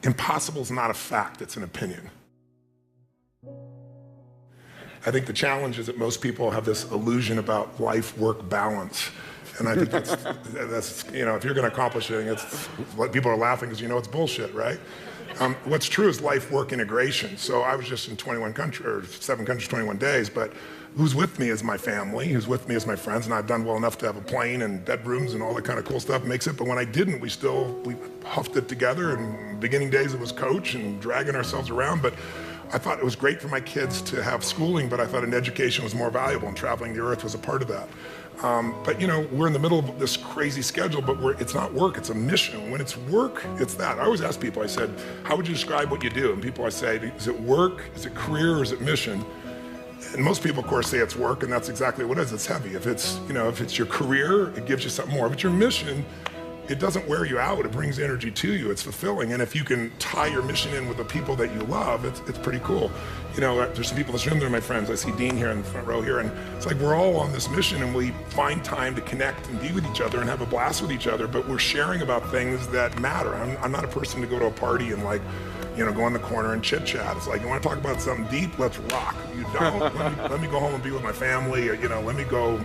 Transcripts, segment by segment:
Impossible is not a fact, it's an opinion. I think the challenge is that most people have this illusion about life-work balance. And I think that's if you're gonna accomplish anything, it's what people are laughing because it's bullshit, right? What's true is life-work integration. So I was just in 7 countries, 21 days, but who's with me is my family, who's with me is my friends, and I've done well enough to have a plane and bedrooms and all that kind of cool stuff makes it, but when I didn't, we huffed it together, and beginning days it was coach and dragging ourselves around, but I thought it was great for my kids to have schooling, but I thought an education was more valuable, and traveling the earth was a part of that. But we're in the middle of this crazy schedule, but it's not work, it's a mission. When it's work, it's that. I always ask people, I said, how would you describe what you do? And people, I say, is it work, is it career, or is it mission? And most people, of course, say it's work, and that's exactly what it is. It's heavy. If it's your career, it gives you something more. If it's your mission, it doesn't wear you out, it brings energy to you, it's fulfilling. And if you can tie your mission in with the people that you love, it's pretty cool. There's some people in this room that are my friends. I see Dean here in the front row here, and it's like we're all on this mission and we find time to connect and be with each other and have a blast with each other, but we're sharing about things that matter. I'm not a person to go to a party and go in the corner and chit chat. It's like, you want to talk about something deep? Let's rock. You don't? let me go home and be with my family, or let me go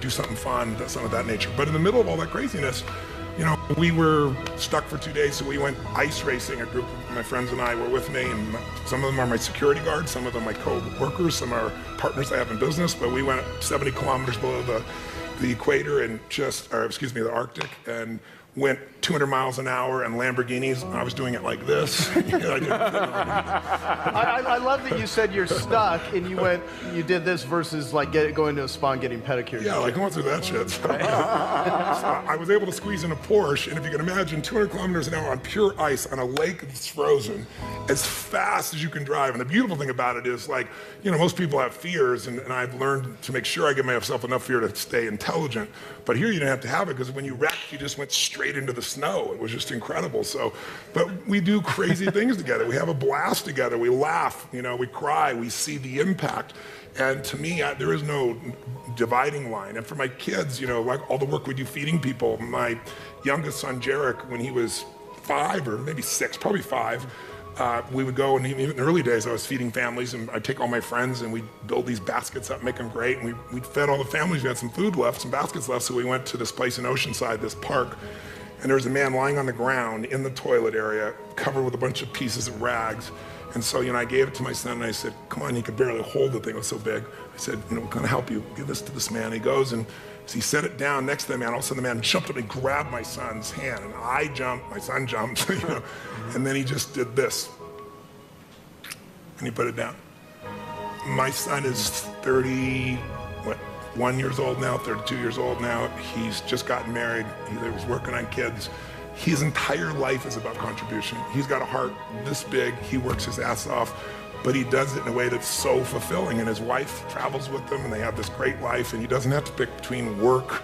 do something fun, something of that nature. But in the middle of all that craziness, we were stuck for 2 days, so we went ice racing. A group of my friends and I were with me, and some of them are my security guards, some of them my co-workers, some are partners I have in business, but we went 70 kilometers below the equator and the Arctic, and went 200 miles an hour in Lamborghinis. I was doing it like this. I love that you said you're stuck and you did this versus going to a spa and getting pedicures. Yeah, going through that shit. So I was able to squeeze in a Porsche, and if you can imagine 200 kilometers an hour on pure ice on a lake that's frozen, as fast as you can drive. And the beautiful thing about it is most people have fears, and I've learned to make sure I give myself enough fear to stay intelligent. But here you didn't have to have it, because when you wrecked, you just went straight into the snow. It was just incredible. But we do crazy things together. We have a blast together. We laugh, we cry, we see the impact. And to me, there is no dividing line. And for my kids, all the work we do feeding people, my youngest son, Jarek, when he was 5 or maybe 6, probably 5, we would go, and even in the early days, I was feeding families, and I'd take all my friends, and we'd build these baskets up, make them great, and we'd fed all the families. We had some food left, some baskets left, so we went to this place in Oceanside, this park, and there was a man lying on the ground in the toilet area, covered with a bunch of pieces of rags. And so, I gave it to my son, and I said, come on, he could barely hold the thing, it was so big. I said, we're gonna help you, give this to this man. He goes, and as he set it down next to the man, all of a sudden the man jumped up and grabbed my son's hand, and I jumped, my son jumped, and then he just did this. And he put it down. My son is 31 years old now, 32 years old now. He's just gotten married. He's working on kids. His entire life is about contribution. He's got a heart this big. He works his ass off, but he does it in a way that's so fulfilling. And his wife travels with him, and they have this great life, and he doesn't have to pick between work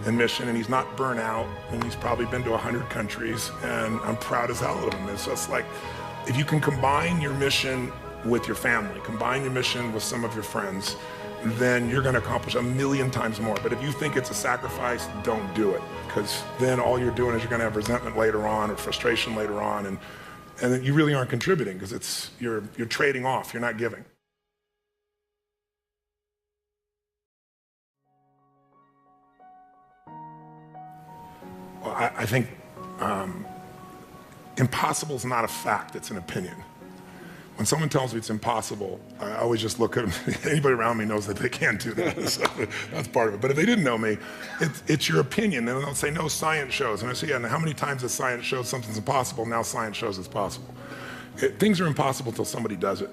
and mission, and he's not burnt out, and he's probably been to 100 countries, and I'm proud as hell of him. It's just like, if you can combine your mission with your family, combine your mission with some of your friends, then you're gonna accomplish 1,000,000 times more. But if you think it's a sacrifice, don't do it, because then all you're doing is you're gonna have resentment later on, or frustration later on, and then you really aren't contributing, because you're trading off, you're not giving. Well, I think impossible is not a fact, it's an opinion. When someone tells me it's impossible, I always just look at them. Anybody around me knows that they can't do that. So that's part of it. But if they didn't know me, it's your opinion. And they'll say, no, science shows. And I say, yeah, and how many times has science showed something's impossible? Now science shows it's possible. Things are impossible until somebody does it.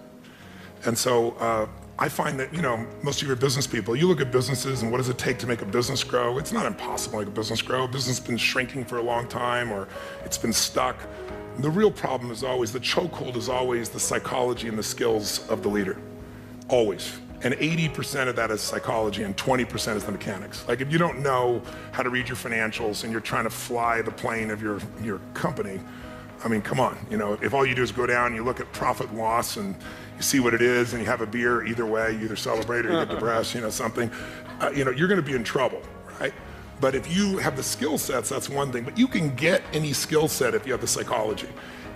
And so I find that, most of your business people, you look at businesses and what does it take to make a business grow? It's not impossible to make a business grow. A business has been shrinking for a long time, or it's been stuck. The real problem is always, the chokehold is always the psychology and the skills of the leader, always. And 80% of that is psychology and 20% is the mechanics. Like, if you don't know how to read your financials and you're trying to fly the plane of your company, I mean, come on, if all you do is go down and you look at profit and loss and you see what it is and you have a beer, either way, you either celebrate or you get depressed, something, you're gonna be in trouble, right? But if you have the skill sets, that's one thing. But you can get any skill set if you have the psychology.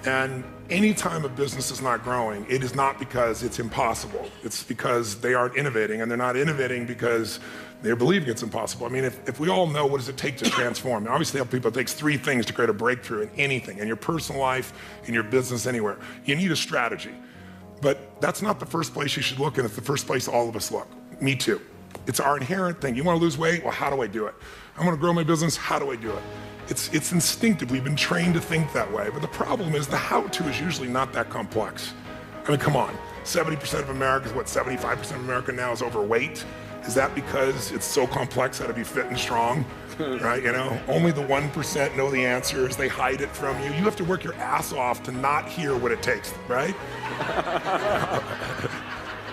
And anytime a business is not growing, it is not because it's impossible. It's because they aren't innovating, and they're not innovating because they're believing it's impossible. I mean, if we all know what does it take to transform, I always tell people it takes 3 things to create a breakthrough in anything, in your personal life, in your business, anywhere. You need a strategy. But that's not the first place you should look, and it's the first place all of us look. Me too. It's our inherent thing. You want to lose weight? Well, how do I do it? I want to grow my business? How do I do it? It's instinctive. We've been trained to think that way. But the problem is the how-to is usually not that complex. I mean, come on. 70% of America is what, 75% of America now is overweight? Is that because it's so complex how to be fit and strong? Right? You know, only the 1% know the answers. They hide it from you. You have to work your ass off to not hear what it takes, right?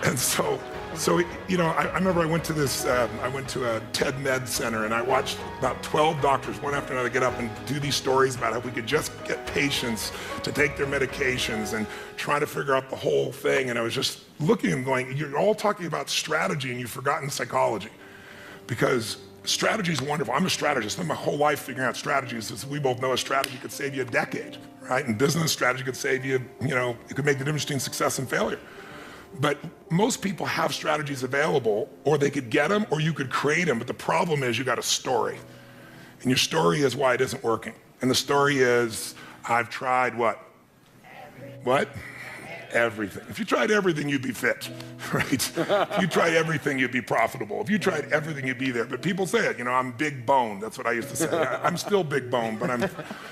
And so, you know, I remember I went to a TED Med Center, and I watched about 12 doctors, one after another, get up and do these stories about how we could just get patients to take their medications and trying to figure out the whole thing. And I was just looking and going, you're all talking about strategy and you've forgotten psychology. Because strategy is wonderful. I'm a strategist. I spent my whole life figuring out strategies. As we both know, a strategy could save you a decade, right? In business, strategy could save you, you know, it could make the difference between success and failure. But most people have strategies available, or they could get them, or you could create them. But the problem is you got a story. And your story is why it isn't working. And the story is, I've tried what? What? Everything. If you tried everything, you'd be fit, right? If you tried everything, you'd be profitable. If you tried everything, you'd be there. But people say it, you know, I'm big boned. That's what I used to say. I'm still big boned, but I'm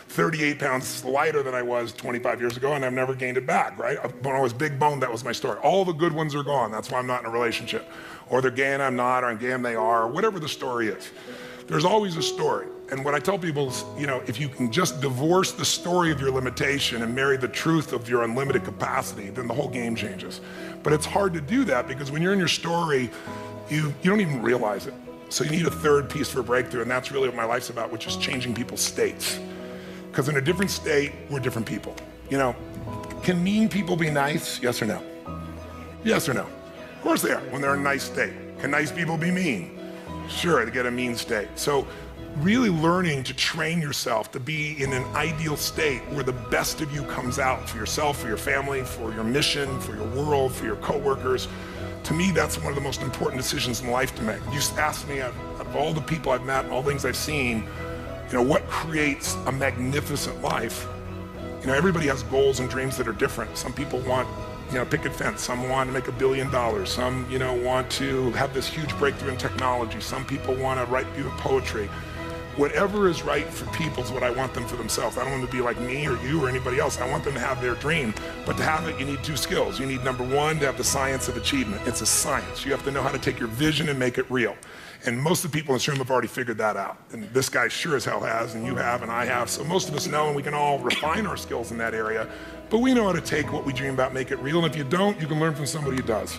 38 pounds lighter than I was 25 years ago, and I've never gained it back, right? When I was big boned, that was my story. All the good ones are gone. That's why I'm not in a relationship. Or they're gay and I'm not, or I'm gay and they are, or whatever the story is. There's always a story. And what I tell people is, you know, if you can just divorce the story of your limitation and marry the truth of your unlimited capacity, then the whole game changes. But it's hard to do that because when you're in your story, you don't even realize it. So you need a third piece for breakthrough, and that's really what my life's about, which is changing people's states. Because in a different state, we're different people. You know, can mean people be nice? Yes or no? Yes or no? Of course they are, when they're in a nice state. Can nice people be mean? Sure, they get a mean state. So really learning to train yourself to be in an ideal state where the best of you comes out for yourself, for your family, for your mission, for your world, for your coworkers. To me, that's one of the most important decisions in life to make. You just ask me, out of all the people I've met and all the things I've seen, you know, what creates a magnificent life? You know, everybody has goals and dreams that are different. Some people want, you know, picket fence. Some want to make $1 billion. Some, you know, want to have this huge breakthrough in technology. Some people want to write beautiful poetry. Whatever is right for people is what I want them for themselves. I don't want them to be like me or you or anybody else. I want them to have their dream. But to have it, you need 2 skills. You need, number 1, to have the science of achievement. It's a science. You have to know how to take your vision and make it real. And most of the people in this room have already figured that out. And this guy sure as hell has, and you have, and I have. So most of us know, and we can all refine our skills in that area. But we know how to take what we dream about, make it real. And if you don't, you can learn from somebody who does.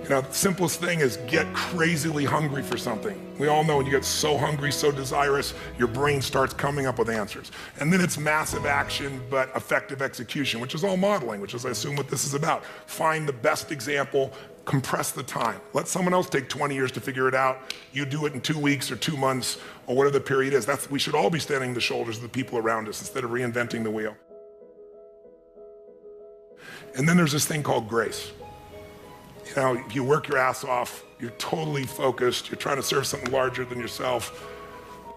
You know, the simplest thing is get crazily hungry for something. We all know when you get so hungry, so desirous, your brain starts coming up with answers. And then it's massive action, but effective execution, which is all modeling, which is, I assume, what this is about. Find the best example, compress the time. Let someone else take 20 years to figure it out. You do it in 2 weeks or 2 months or whatever the period is. We should all be standing on the shoulders of the people around us instead of reinventing the wheel. And then there's this thing called grace. You know, if you work your ass off, you're totally focused, you're trying to serve something larger than yourself,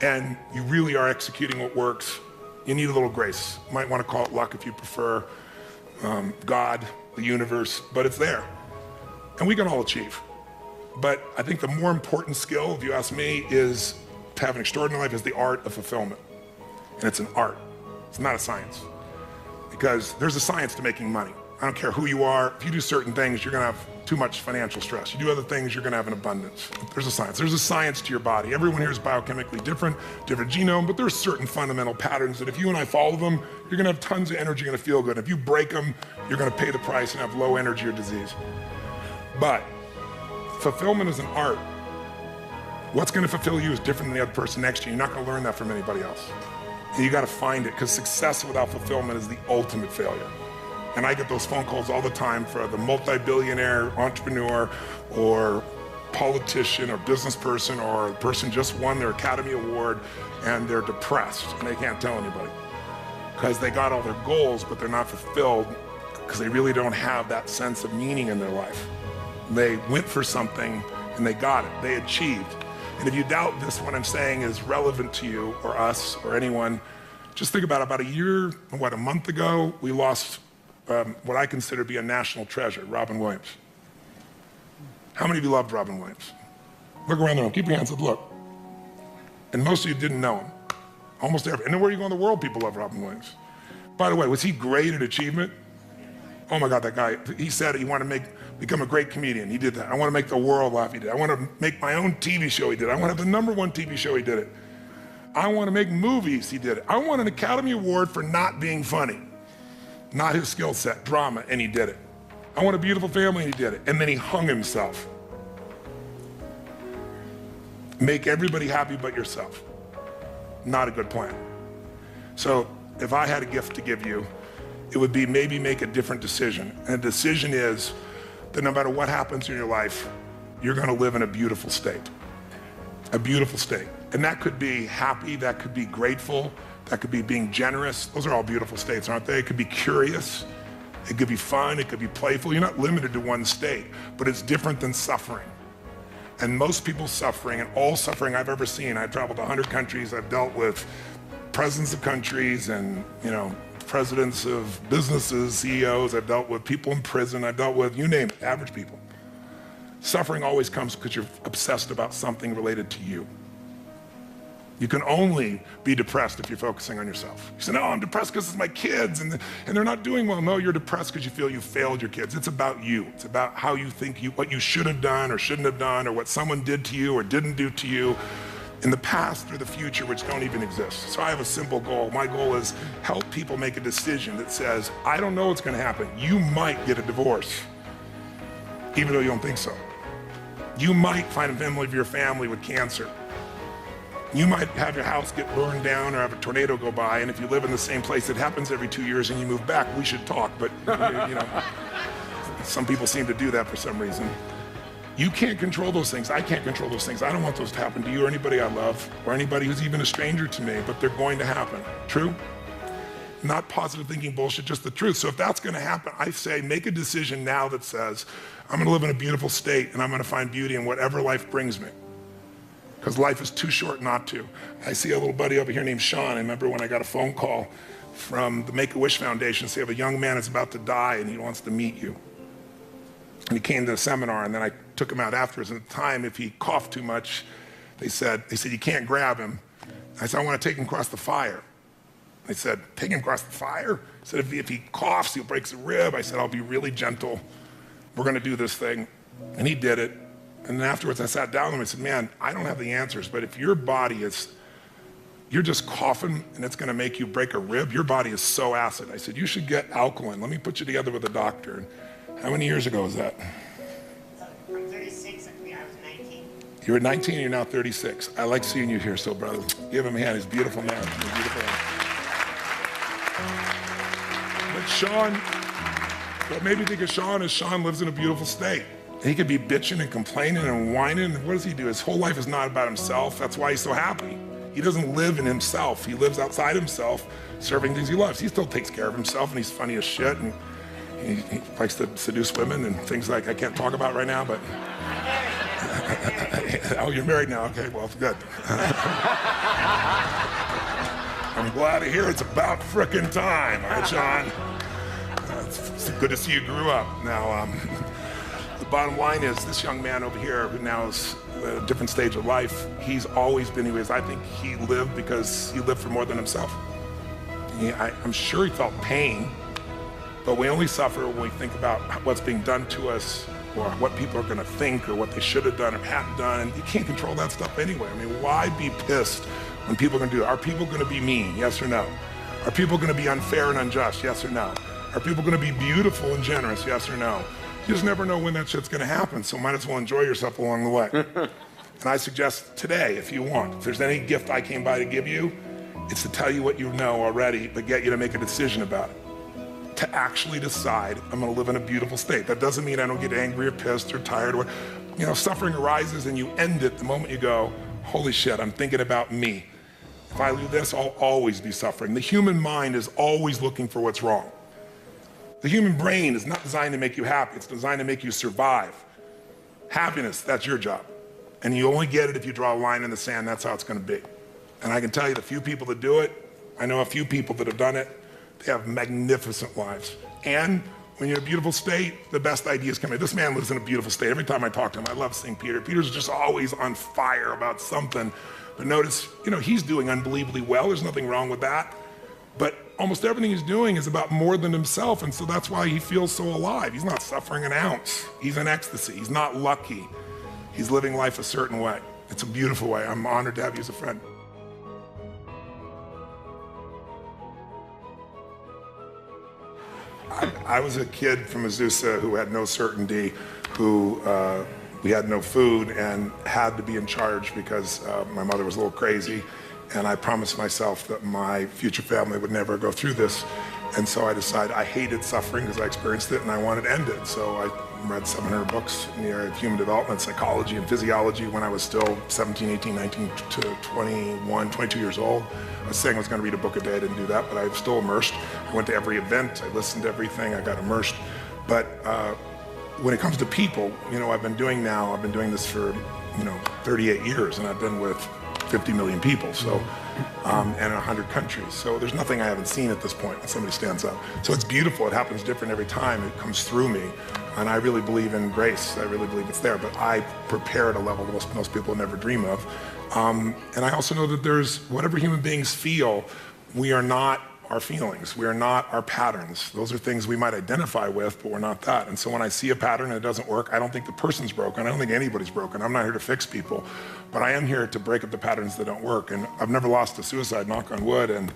and you really are executing what works, you need a little grace. You might want to call it luck if you prefer, God, the universe, but it's there. And we can all achieve. But I think the more important skill, if you ask me, is to have an extraordinary life is the art of fulfillment. And it's an art, it's not a science. Because there's a science to making money. I don't care who you are, if you do certain things, you're gonna have too much financial stress. You do other things, you're gonna have an abundance. There's a science. There's a science to your body. Everyone here is biochemically different genome, but there's certain fundamental patterns that if you and I follow them, you're gonna have tons of energy, you're gonna feel good. If you break them, you're gonna pay the price and have low energy or disease. But fulfillment is an art. What's gonna fulfill you is different than the other person next to you. You're not gonna learn that from anybody else. And you gotta find it, because success without fulfillment is the ultimate failure. And I get those phone calls all the time for the multi-billionaire entrepreneur or politician or business person or a person just won their Academy Award and they're depressed and they can't tell anybody. because they got all their goals, but they're not fulfilled because they really don't have that sense of meaning in their life. They went for something and they got it, they achieved. And if you doubt this, what I'm saying is relevant to you or us or anyone, just think about a month ago, we lost what I consider to be a national treasure, Robin Williams. How many of you loved Robin Williams? Look around the room, keep your hands up, look. And most of you didn't know him. Almost every, and where you go in the world, people love Robin Williams. By the way, was he great at achievement? Oh my God, that guy, he said he wanted to become a great comedian. He did that. I want to make the world laugh. He did. I want to make my own TV show. He did. I want to have the #1 TV show. He did it. I want to make movies. He did it. I want an Academy Award for not being funny. Not his skill set, drama, and he did it. I want a beautiful family, and he did it. And then he hung himself. Make everybody happy but yourself. Not a good plan. So if I had a gift to give you, it would be maybe make a different decision. And the decision is that no matter what happens in your life, you're gonna live in a beautiful state. A beautiful state. And that could be happy, that could be grateful, that could be being generous. Those are all beautiful states, aren't they? It could be curious, it could be fun, it could be playful. You're not limited to one state, but it's different than suffering. And most people's suffering, and all suffering I've ever seen, I've traveled to 100 countries, I've dealt with presidents of countries and, presidents of businesses, CEOs, I've dealt with people in prison, I've dealt with, you name it, average people. Suffering always comes because you're obsessed about something related to you. You can only be depressed if you're focusing on yourself. You say, no, I'm depressed because it's my kids and they're not doing well. No, you're depressed because you feel you failed your kids. It's about you. It's about how you think what you should have done or shouldn't have done, or what someone did to you or didn't do to you in the past or the future, which don't even exist. So I have a simple goal. My goal is help people make a decision that says, I don't know what's gonna happen. You might get a divorce, even though you don't think so. You might find a member of your family with cancer. You might have your house get burned down or have a tornado go by, and if you live in the same place, it happens every 2 years and you move back, we should talk, but some people seem to do that for some reason. You can't control those things. I can't control those things. I don't want those to happen to you or anybody I love or anybody who's even a stranger to me, but they're going to happen. True? Not positive thinking bullshit, just the truth. So if that's gonna happen, I say make a decision now that says, I'm gonna live in a beautiful state and I'm gonna find beauty in whatever life brings me. Because life is too short not to. I see a little buddy over here named Sean. I remember when I got a phone call from the Make-A-Wish Foundation saying a young man is about to die and he wants to meet you. And he came to the seminar, and then I took him out afterwards. And at the time, if he coughed too much, they said, you can't grab him. I said, I want to take him across the fire. They said, take him across the fire? I said, if he coughs, he'll break a rib. I said, I'll be really gentle. We're going to do this thing. And he did it. And then afterwards, I sat down with him and said, man, I don't have the answers, but if your body you're just coughing and it's going to make you break a rib, your body is so acid. I said, you should get alkaline. Let me put you together with a doctor. How many years ago was that? I'm 36, I was 19. You were 19 and you're now 36. I like seeing you here still, brother. Give him a hand, he's a beautiful man. He's a beautiful man. But Sean, what made me think of Sean is Sean lives in a beautiful state. He could be bitching and complaining and whining. What does he do? His whole life is not about himself. That's why he's so happy. He doesn't live in himself. He lives outside himself, serving things he loves. He still takes care of himself and he's funny as shit. And he likes to seduce women and things like I can't talk about right now, but. Oh, you're married now? Okay, well, good. I'm glad to hear it's about frickin' time, all right, Sean? It's good to see you grew up. Now, the bottom line is this young man over here who now is at a different stage of life, he's always been who he is. I think he lived because he lived for more than himself. I'm sure he felt pain, but we only suffer when we think about what's being done to us or what people are gonna think or what they should have done or hadn't done, and you can't control that stuff anyway. I mean, why be pissed when people are gonna do it? Are people gonna be mean, yes or no? Are people gonna be unfair and unjust, yes or no? Are people gonna be beautiful and generous, yes or no? You just never know when that shit's gonna happen, so might as well enjoy yourself along the way. And I suggest today, if you want, if there's any gift I came by to give you, it's to tell you what you know already, but get you to make a decision about it. To actually decide, I'm gonna live in a beautiful state. That doesn't mean I don't get angry or pissed or tired or, suffering arises and you end it the moment you go, holy shit, I'm thinking about me. If I do this, I'll always be suffering. The human mind is always looking for what's wrong. The human brain is not designed to make you happy. It's designed to make you survive. Happiness, that's your job. And you only get it if you draw a line in the sand. That's how it's going to be. And I can tell you the few people that do it, I know a few people that have done it, they have magnificent lives. And when you're in a beautiful state, the best ideas come in. This man lives in a beautiful state. Every time I talk to him, I love seeing Peter. Peter's just always on fire about something. But notice, he's doing unbelievably well. There's nothing wrong with that. But almost everything he's doing is about more than himself, and so that's why he feels so alive. He's not suffering an ounce. He's in ecstasy. He's not lucky. He's living life a certain way. It's a beautiful way. I'm honored to have you as a friend. I was a kid from Azusa who had no certainty, who we had no food and had to be in charge because my mother was a little crazy. And I promised myself that my future family would never go through this. And so I decided I hated suffering because I experienced it and I wanted to end it. So I read 700 books in the area of human development, psychology, and physiology when I was still 17, 18, 19 to 21, 22 years old. I was saying I was going to read a book a day. I didn't do that, but I was still immersed. I went to every event. I listened to everything. I got immersed. But when it comes to people, I've been doing this for, 38 years, and I've been with 50 million people, so, and 100 countries. So there's nothing I haven't seen at this point when somebody stands up. So it's beautiful. It happens different every time. It comes through me. And I really believe in grace. I really believe it's there. But I prepare at a level that most people never dream of. And I also know that there's, whatever human beings feel, we are not our feelings. We are not our patterns. Those are things we might identify with, but we're not that. And so when I see a pattern and it doesn't work, I don't think the person's broken. I don't think anybody's broken. I'm not here to fix people, but I am here to break up the patterns that don't work. And I've never lost to suicide, knock on wood, and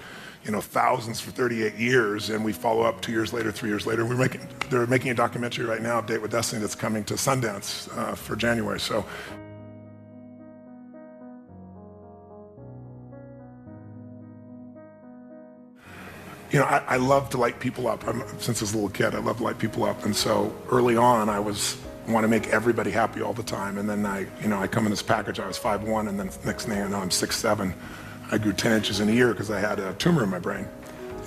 thousands for 38 years. And we follow up 2 years later, 3 years later. They're making a documentary right now, Date with Destiny, that's coming to Sundance for January. So. I love to light people up. Since I was a little kid, I love to light people up. And so early on, I want to make everybody happy all the time. And then I come in this package. I was 5'1", and then next thing I know, I'm 6'7". I grew 10 inches in a year because I had a tumor in my brain,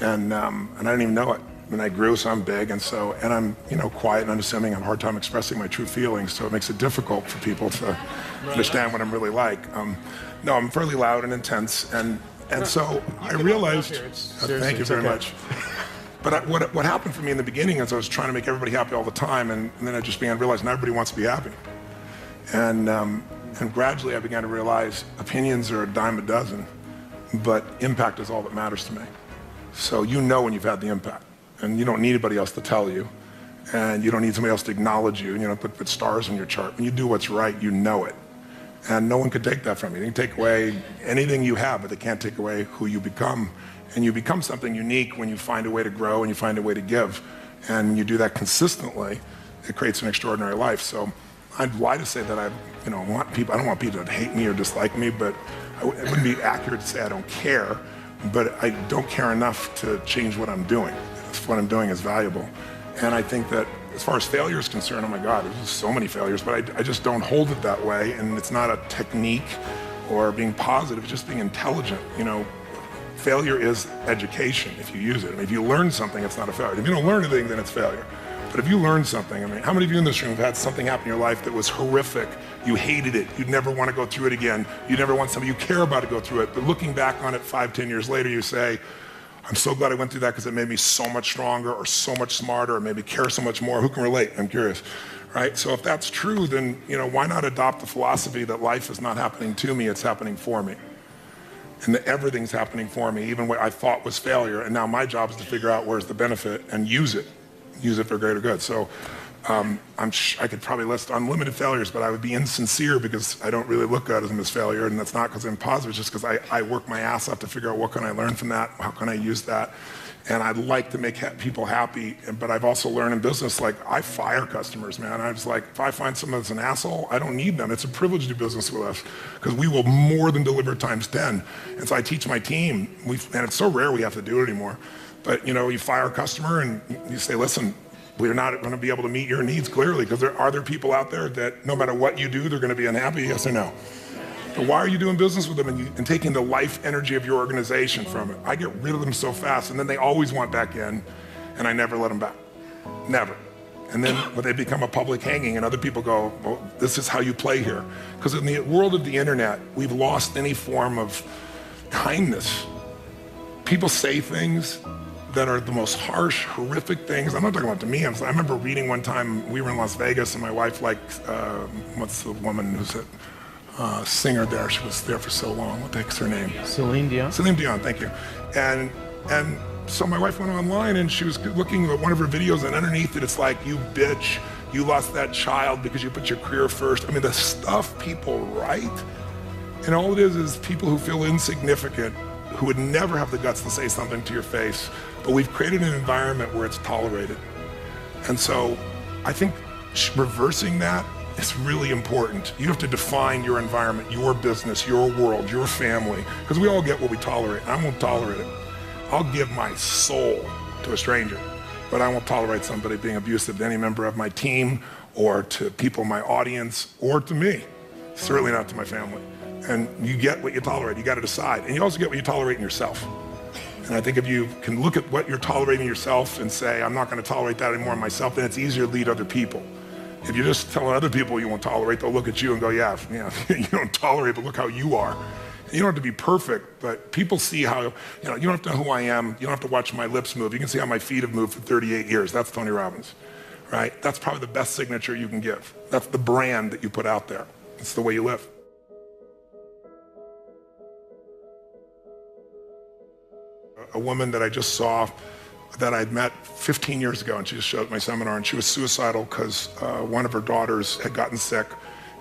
and I didn't even know it. And I grew, so I'm big, and I'm quiet and unassuming. I have a hard time expressing my true feelings, so it makes it difficult for people to understand what I'm really like. No, I'm fairly loud and intense, and so I realized, thank you very much. But what happened for me in the beginning is I was trying to make everybody happy all the time, and then I just began to realize not everybody wants to be happy. And gradually I began to realize opinions are a dime a dozen, but impact is all that matters to me. So when you've had the impact, and you don't need anybody else to tell you, and you don't need somebody else to acknowledge you, put stars on your chart. When you do what's right, you know it. And no one can take that from you. They can take away anything you have, but they can't take away who you become. And you become something unique when you find a way to grow and you find a way to give. And when you do that consistently, it creates an extraordinary life. So I'd lie to say that I don't want people to hate me or dislike me, but it wouldn't be accurate to say I don't care, but I don't care enough to change what I'm doing. What I'm doing is valuable. And I think that as far as failure is concerned, oh my God, there's so many failures, but I just don't hold it that way. And it's not a technique or being positive, it's just being intelligent. Failure is education if you use it. If you learn something, it's not a failure. If you don't learn anything, then it's failure. But if you learn something, how many of you in this room have had something happen in your life that was horrific? You hated it. You'd never want to go through it again. You never want somebody you care about to go through it. But looking back on it 5, 10 years later, you say, I'm so glad I went through that because it made me so much stronger or so much smarter or made me care so much more. Who can relate? I'm curious, right? So if that's true, then why not adopt the philosophy that life is not happening to me, it's happening for me. And that everything's happening for me, even what I thought was failure. And now my job is to figure out where's the benefit and use it for greater good. So I could probably list unlimited failures, but I would be insincere because I don't really look at them as failure, and that's not because I'm positive, it's just because I work my ass off to figure out what can I learn from that, how can I use that, and I'd like to make people happy, but I've also learned in business, I fire customers, man. I was like, if I find someone that's an asshole, I don't need them. It's a privilege to do business with us because we will more than deliver times 10. And so I teach my team, and it's so rare we have to do it anymore, but you fire a customer and you say, listen, we're not going to be able to meet your needs clearly because are there people out there that no matter what you do, they're going to be unhappy, yes or no? But why are you doing business with them and taking the life energy of your organization from it? I get rid of them so fast, and then they always want back in, and I never let them back. Never. And then when they become a public hanging and other people go, well, this is how you play here. Because in the world of the internet, we've lost any form of kindness. People say things that are the most harsh, horrific things. I'm not talking about to me. I remember reading one time, we were in Las Vegas and my wife liked, what's the woman who's a singer there? She was there for so long. What the heck's her name? Celine Dion. Celine Dion, thank you. And so my wife went online and she was looking at one of her videos, and underneath it, it's like, you bitch, you lost that child because you put your career first. I mean, the stuff people write, and all it is people who feel insignificant, who would never have the guts to say something to your face, but we've created an environment where it's tolerated. And so I think reversing that is really important. You have to define your environment, your business, your world, your family, because we all get what we tolerate. I won't tolerate it. I'll give my soul to a stranger, but I won't tolerate somebody being abusive to any member of my team or to people in my audience or to me, certainly not to my family. And you get what you tolerate, you gotta decide. And you also get what you tolerate in yourself. And I think if you can look at what you're tolerating yourself and say, I'm not gonna tolerate that anymore in myself, then it's easier to lead other people. If you're just telling other people you won't tolerate, they'll look at you and go, yeah, you don't tolerate, but look how you are. You don't have to be perfect, but people see how, you don't have to know who I am, you don't have to watch my lips move, you can see how my feet have moved for 38 years. That's Tony Robbins, right? That's probably the best signature you can give. That's the brand that you put out there. It's the way you live. A woman that I just saw that I'd met 15 years ago, and she just showed at my seminar, and she was suicidal because one of her daughters had gotten sick,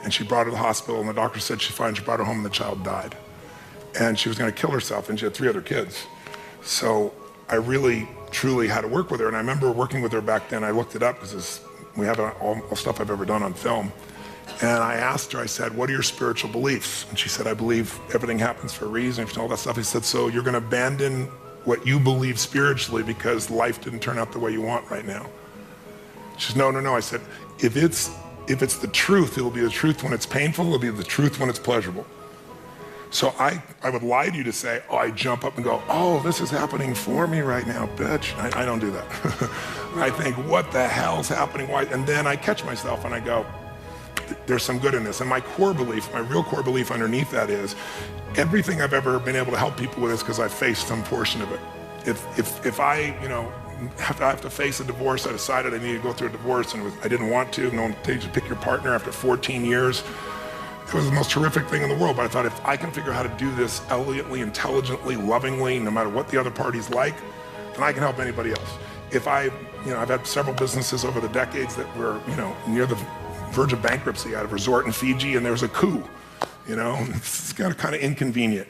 and she brought her to the hospital, and the doctor said she's fine. She brought her home, and the child died. And she was gonna kill herself, and she had 3 other kids. So I really, truly had to work with her, and I remember working with her back then. I looked it up because we have all stuff I've ever done on film. And I asked her, I said, what are your spiritual beliefs? And she said, I believe everything happens for a reason, and all that stuff. I said, so you're gonna abandon what you believe spiritually because life didn't turn out the way you want right now? She said, no. I said, if it's the truth, it'll be the truth when it's painful, it'll be the truth when it's pleasurable. So I would lie to you to say, oh, I jump up and go, oh, this is happening for me right now, bitch. I don't do that. I think, what the hell's happening? Why? And then I catch myself and I go, there's some good in this. And my core belief, my real core belief underneath that is, everything I've ever been able to help people with is because I faced some portion of it. If I, have to face a divorce, I decided I needed to go through a divorce, and I didn't want to. No one takes you to pick your partner after 14 years. It was the most horrific thing in the world, but I thought, if I can figure out how to do this elegantly, intelligently, lovingly, no matter what the other party's like, then I can help anybody else. If I've had several businesses over the decades that were, near the verge of bankruptcy. I had a resort in Fiji, and there was a coup. It's kind of inconvenient,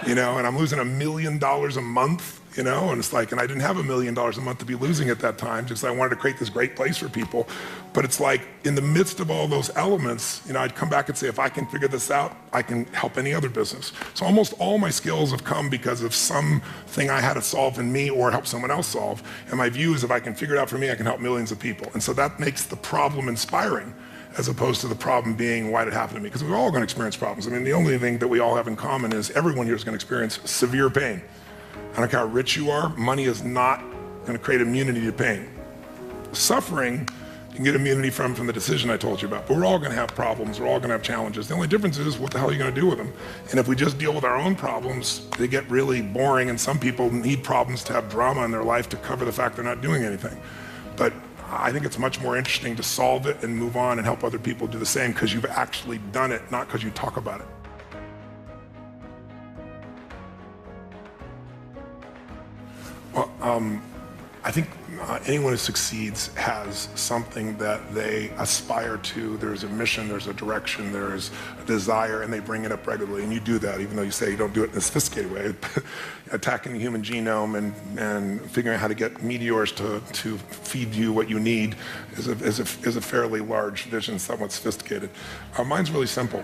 and I'm losing $1 million a month, and it's like, and I didn't have $1 million a month to be losing at that time, just I wanted to create this great place for people. But it's like, in the midst of all those elements, I'd come back and say, if I can figure this out, I can help any other business. So almost all my skills have come because of something I had to solve in me or help someone else solve. And my view is, if I can figure it out for me, I can help millions of people. And so that makes the problem inspiring, as opposed to the problem being, why did it happen to me? Because we're all going to experience problems. I mean, the only thing that we all have in common is everyone here is going to experience severe pain. I don't care how rich you are, money is not going to create immunity to pain. Suffering, you can get immunity from the decision I told you about. But we're all going to have problems, we're all going to have challenges. The only difference is, what the hell are you going to do with them? And if we just deal with our own problems, they get really boring, and some people need problems to have drama in their life to cover the fact they're not doing anything. But I think it's much more interesting to solve it and move on and help other people do the same, because you've actually done it, not because you talk about it. Well, I think anyone who succeeds has something that they aspire to. There's a mission, there's a direction, there's a desire, and they bring it up regularly. And you do that, even though you say you don't do it in a sophisticated way. Attacking the human genome and figuring out how to get meteors to feed you what you need is a fairly large vision, somewhat sophisticated. Mine's really simple.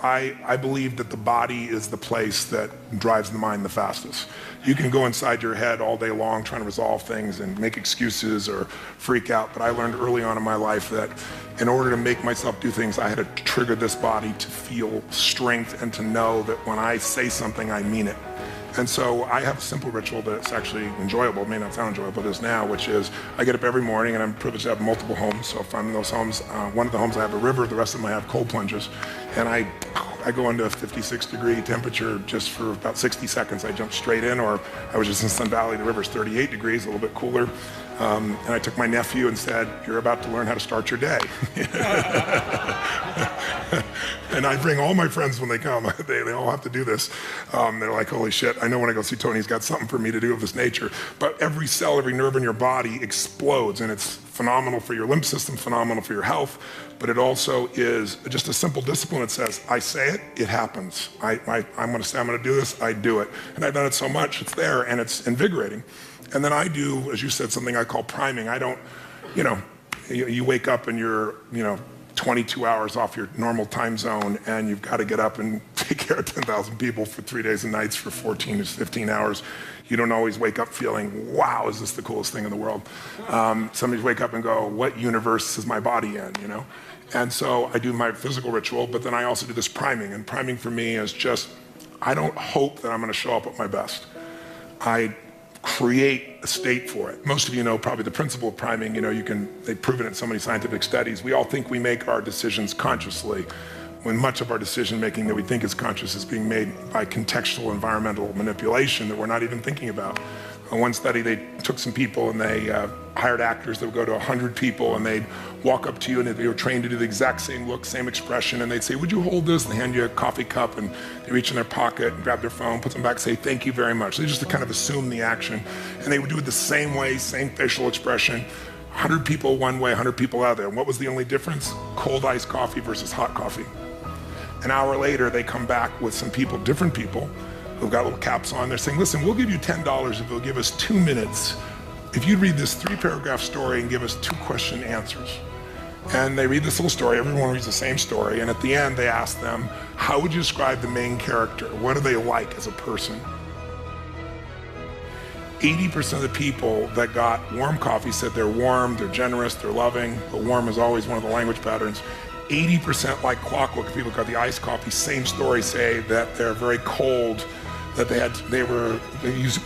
I believe that the body is the place that drives the mind the fastest. You can go inside your head all day long trying to resolve things and make excuses or freak out, but I learned early on in my life that in order to make myself do things, I had to trigger this body to feel strength and to know that when I say something, I mean it. And so I have a simple ritual that's actually enjoyable. It may not sound enjoyable, but it is now, which is I get up every morning, and I'm privileged to have multiple homes. So if I'm in those homes, one of the homes I have a river, the rest of them I have cold plunges. And I go into a 56-degree temperature just for about 60 seconds. I jump straight in, or I was just in Sun Valley, the river's 38 degrees, a little bit cooler. And I took my nephew and said, "You're about to learn how to start your day." And I bring all my friends when they come. They all have to do this. They're like, "Holy shit, I know when I go see Tony, he's got something for me to do of this nature." But every cell, every nerve in your body explodes, and it's phenomenal for your lymph system, phenomenal for your health, but it also is just a simple discipline that says, I say it, it happens. I'm gonna say I'm gonna do this, I do it. And I've done it so much, it's there, and it's invigorating. And then I do, as you said, something I call priming. I don't, you wake up and you're, 22 hours off your normal time zone, and you've got to get up and take care of 10,000 people for 3 days and nights for 14 to 15 hours. You don't always wake up feeling, wow, is this the coolest thing in the world? Some wake up and go, what universe is my body in, And so I do my physical ritual, but then I also do this priming. And priming for me is just, I don't hope that I'm going to show up at my best. I create a state for it. Most of you know probably the principle of priming. They've proven it in so many scientific studies. We all think we make our decisions consciously, when much of our decision making that we think is conscious is being made by contextual environmental manipulation that we're not even thinking about. In one study, they took some people and they hired actors that would go to 100 people, and they'd walk up to you, and they were trained to do the exact same look, same expression, and they'd say, "Would you hold this?" And they hand you a coffee cup, and they reach in their pocket and grab their phone, put them back, say, "Thank you very much." They just to kind of assume the action, and they would do it the same way, same facial expression. 100 people one way, 100 people other. And what was the only difference? Cold iced coffee versus hot coffee. An hour later, they come back with some people, different people, who've got little caps on. They're saying, "Listen, we'll give you $10 if you'll give us 2 minutes. If you read this 3-paragraph story and give us 2 question answers." And they read this little story, everyone reads the same story, and at the end they ask them, "How would you describe the main character? What are they like as a person?" 80% of the people that got warm coffee said they're warm, they're generous, they're loving, but warm is always one of the language patterns. 80% like clockwork, people who got the iced coffee, same story, say that they're very cold, that they use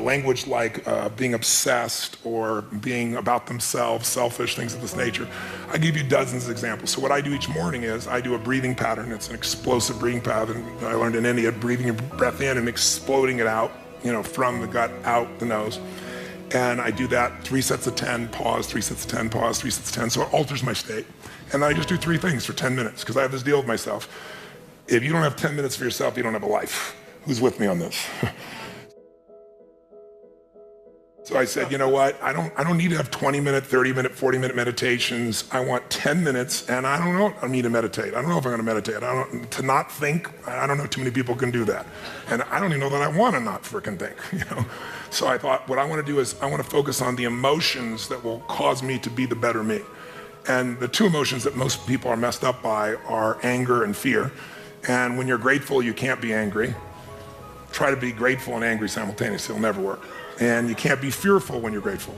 language like being obsessed or being about themselves, selfish, things of this nature. I give you dozens of examples. So what I do each morning is I do a breathing pattern. It's an explosive breathing pattern I learned in India, breathing your breath in and exploding it out, from the gut out the nose. And I do that 3 sets of 10, pause, 3 sets of 10, pause, 3 sets of 10. So it alters my state. And then I just do 3 things for 10 minutes because I have this deal with myself. If you don't have 10 minutes for yourself, you don't have a life. Who's with me on this? So I said, you know what? I don't need to have 20-minute, 30-minute, 40-minute meditations. I want 10 minutes, and I don't know if I need to meditate. I don't know if I'm going to meditate. To not think, I don't know too many people can do that. And I don't even know that I want to not frickin' think, So I thought what I want to do is I want to focus on the emotions that will cause me to be the better me. And the 2 emotions that most people are messed up by are anger and fear. And when you're grateful, you can't be angry. Try to be grateful and angry simultaneously, it'll never work. And you can't be fearful when you're grateful.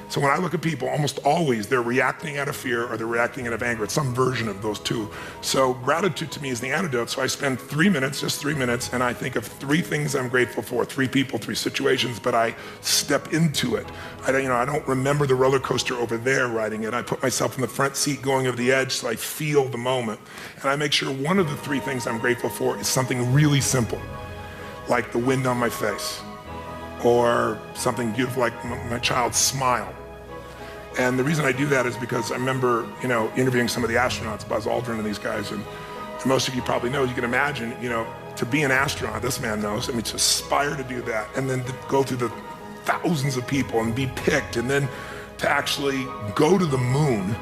So when I look at people, almost always they're reacting out of fear or they're reacting out of anger. It's some version of those 2. So gratitude to me is the antidote. So I spend 3 minutes, just 3 minutes, and I think of 3 things I'm grateful for, 3 people, 3 situations, but I step into it. I don't remember the roller coaster over there riding it. I put myself in the front seat going over the edge so I feel the moment. And I make sure one of the 3 things I'm grateful for is something really simple, like the wind on my face, or something beautiful like my child's smile. And the reason I do that is because I remember, interviewing some of the astronauts, Buzz Aldrin and these guys, and most of you probably know, you can imagine, to be an astronaut, this man knows, to aspire to do that, and then to go through the thousands of people and be picked, and then to actually go to the moon,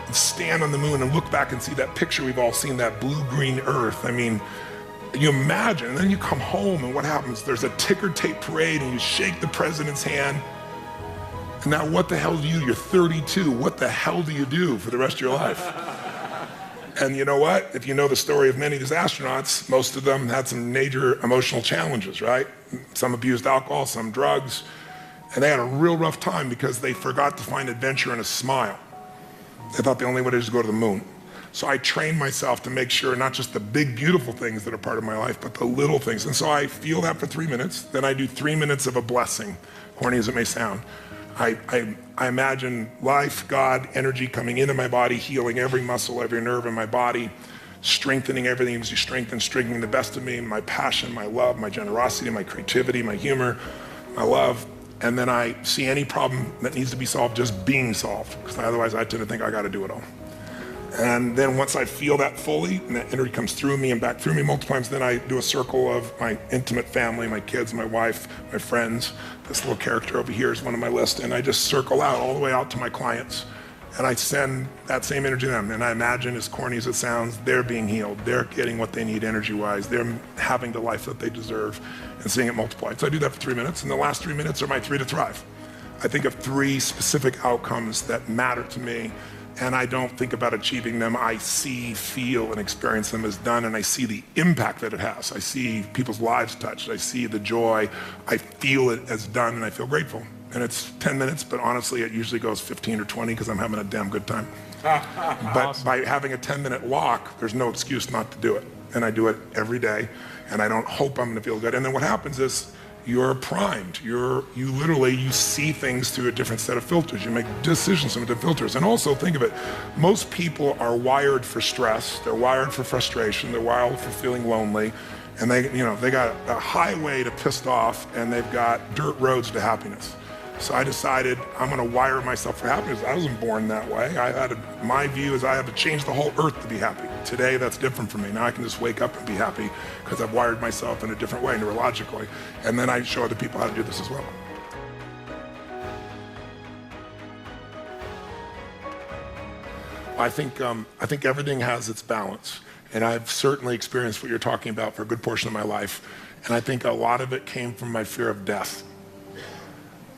and stand on the moon and look back and see that picture we've all seen, that blue-green Earth. You imagine, and then you come home and what happens? There's a ticker tape parade and you shake the president's hand. And now what the hell do you do? You're 32. What the hell do you do for the rest of your life? And you know what? If you know the story of many of these astronauts, most of them had some major emotional challenges, right? Some abused alcohol, some drugs, and they had a real rough time because they forgot to find adventure in a smile. They thought the only way to go to the moon. So I trained myself to make sure not just the big, beautiful things that are part of my life, but the little things. And so I feel that for 3 minutes, then I do 3 minutes of a blessing, corny as it may sound. I imagine life, God, energy coming into my body, healing every muscle, every nerve in my body, strengthening everything as you strengthening the best of me, my passion, my love, my generosity, my creativity, my humor, my love. And then I see any problem that needs to be solved just being solved, because otherwise I tend to think I got to do it all. And then once I feel that fully, and that energy comes through me and back through me multiple times, then I do a circle of my intimate family, my kids, my wife, my friends. This little character over here is one of my list. And I just circle out all the way out to my clients. And I send that same energy to them. And I imagine, as corny as it sounds, they're being healed. They're getting what they need energy-wise. They're having the life that they deserve and seeing it multiply. So I do that for 3 minutes. And the last 3 minutes are my 3 to thrive. I think of 3 specific outcomes that matter to me. And I don't think about achieving them. I see, feel, and experience them as done, and I see the impact that it has. I see people's lives touched. I see the joy. I feel it as done, and I feel grateful. And it's 10 minutes, but honestly, it usually goes 15 or 20 because I'm having a damn good time. But by having a 10-minute walk, there's no excuse not to do it. And I do it every day, and I don't hope I'm gonna feel good. And then what happens is, you're primed. You see things through a different set of filters. You make decisions through different filters. And also think of it, most people are wired for stress. They're wired for frustration. They're wired for feeling lonely. And they got a highway to pissed off, and they've got dirt roads to happiness. So I decided I'm gonna wire myself for happiness. I wasn't born that way. My view is I have to change the whole earth to be happy. Today, that's different for me. Now I can just wake up and be happy because I've wired myself in a different way, neurologically. And then I show other people how to do this as well. I think everything has its balance. And I've certainly experienced what you're talking about for a good portion of my life. And I think a lot of it came from my fear of death.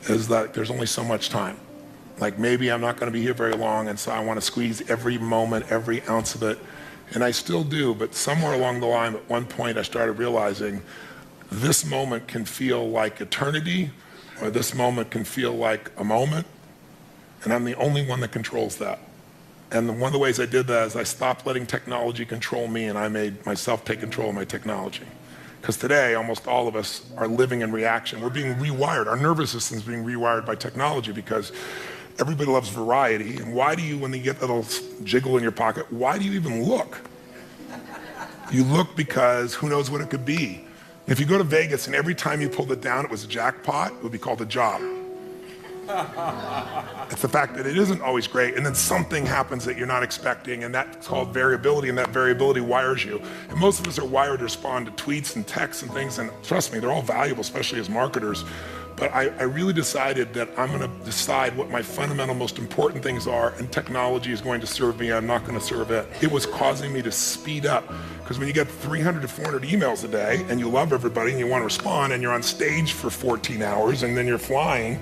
Is that there's only so much time. Like maybe I'm not gonna be here very long, and so I wanna squeeze every moment, every ounce of it. And I still do, but somewhere along the line, at one point I started realizing this moment can feel like eternity, or this moment can feel like a moment, and I'm the only one that controls that. And one of the ways I did that is I stopped letting technology control me, and I made myself take control of my technology. Because today, almost all of us are living in reaction. We're being rewired. Our nervous system's being rewired by technology because everybody loves variety. And why do you, when you get that little jiggle in your pocket, why do you even look? You look because who knows what it could be. If you go to Vegas and every time you pulled it down, it was a jackpot, it would be called a job. It's the fact that it isn't always great, and then something happens that you're not expecting, and that's called variability, and that variability wires you. And most of us are wired to respond to tweets and texts and things, and trust me, they're all valuable, especially as marketers. But I really decided that I'm gonna decide what my fundamental most important things are, and technology is going to serve me, I'm not gonna serve it. It was causing me to speed up, because when you get 300 to 400 emails a day, and you love everybody, and you wanna respond, and you're on stage for 14 hours, and then you're flying,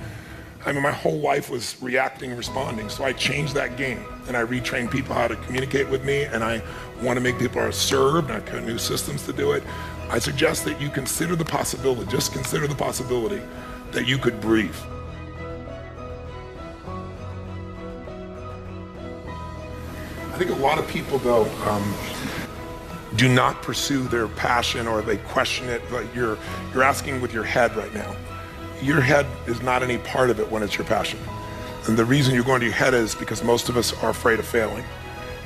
I mean, my whole life was reacting and responding. So I changed that game, and I retrained people how to communicate with me, and I want to make people served, and I put new systems to do it. I suggest that you consider the possibility, just consider the possibility that you could breathe. I think a lot of people, though, do not pursue their passion, or they question it. Like you're asking with your head right now. Your head is not any part of it when it's your passion. And the reason you're going to your head is because most of us are afraid of failing.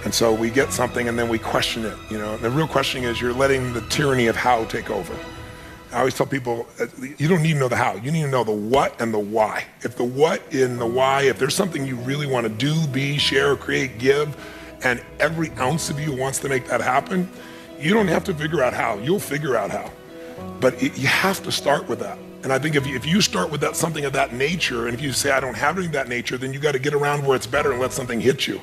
And so we get something and then we question it, you know. And the real question is you're letting the tyranny of how take over. I always tell people, you don't need to know the how, you need to know the what and the why. If the what and the why, if there's something you really want to do, be, share, create, give, and every ounce of you wants to make that happen, you don't have to figure out how, you'll figure out how. But you have to start with that. And I think if you start with something of that nature, and if you say, I don't have anything of that nature, then you got to get around where it's better and let something hit you.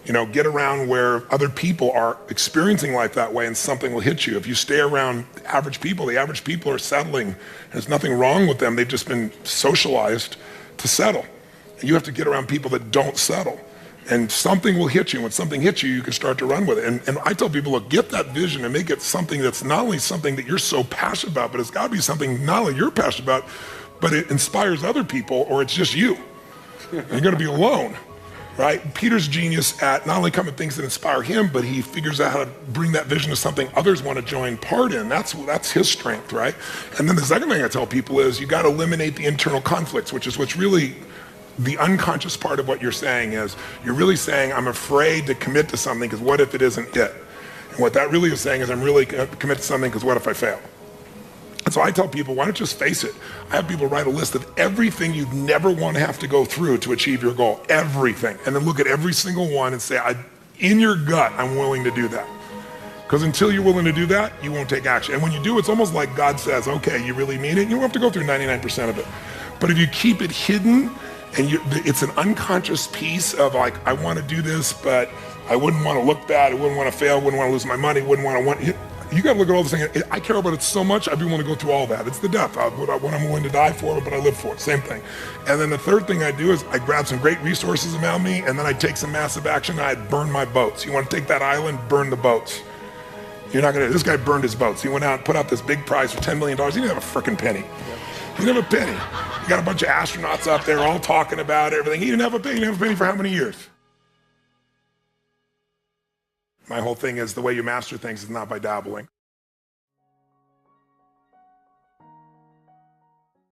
You know, get around where other people are experiencing life that way and something will hit you. If you stay around the average people are settling. There's nothing wrong with them. They've just been socialized to settle. And you have to get around people that don't settle. And something will hit you. When something hits you, you can start to run with it. And I tell people, look, get that vision and make it something that's not only something that you're so passionate about, but it's got to be something not only you're passionate about, but it inspires other people, or it's just you. You're going to be alone, right? Peter's genius at not only coming things that inspire him, but he figures out how to bring that vision to something others want to join part in. That's his strength, right? And then the second thing I tell people is you got to eliminate the internal conflicts, which is what's really the unconscious part of what you're saying. Is you're really saying, I'm afraid to commit to something because what if it isn't it? And what that really is saying is I'm really commit to something because what if I fail? And so I tell people, why don't you just face it? I have people write a list of everything you'd never want to have to go through to achieve your goal, everything. And then look at every single one and say, in your gut, I'm willing to do that. Because until you're willing to do that, you won't take action. And when you do, it's almost like God says, okay, you really mean it? You don't have to go through 99% of it. But if you keep it hidden, and it's an unconscious piece of like, I want to do this, but I wouldn't want to look bad, I wouldn't want to fail, wouldn't want to lose my money, wouldn't want to, you got to look at all this thing. I care about it so much, I'd be willing to go through all that. It's the death, what I'm willing to die for, but I live for it, same thing. And then the third thing I do is I grab some great resources around me, and then I take some massive action, and I burn my boats. You want to take that island, burn the boats. You're not gonna, this guy burned his boats. He went out and put out this big prize for $10 million. He didn't have a freaking penny. He didn't have a penny. You got a bunch of astronauts up there all talking about everything. He didn't have a penny. He didn't have a penny for how many years? My whole thing is the way you master things is not by dabbling.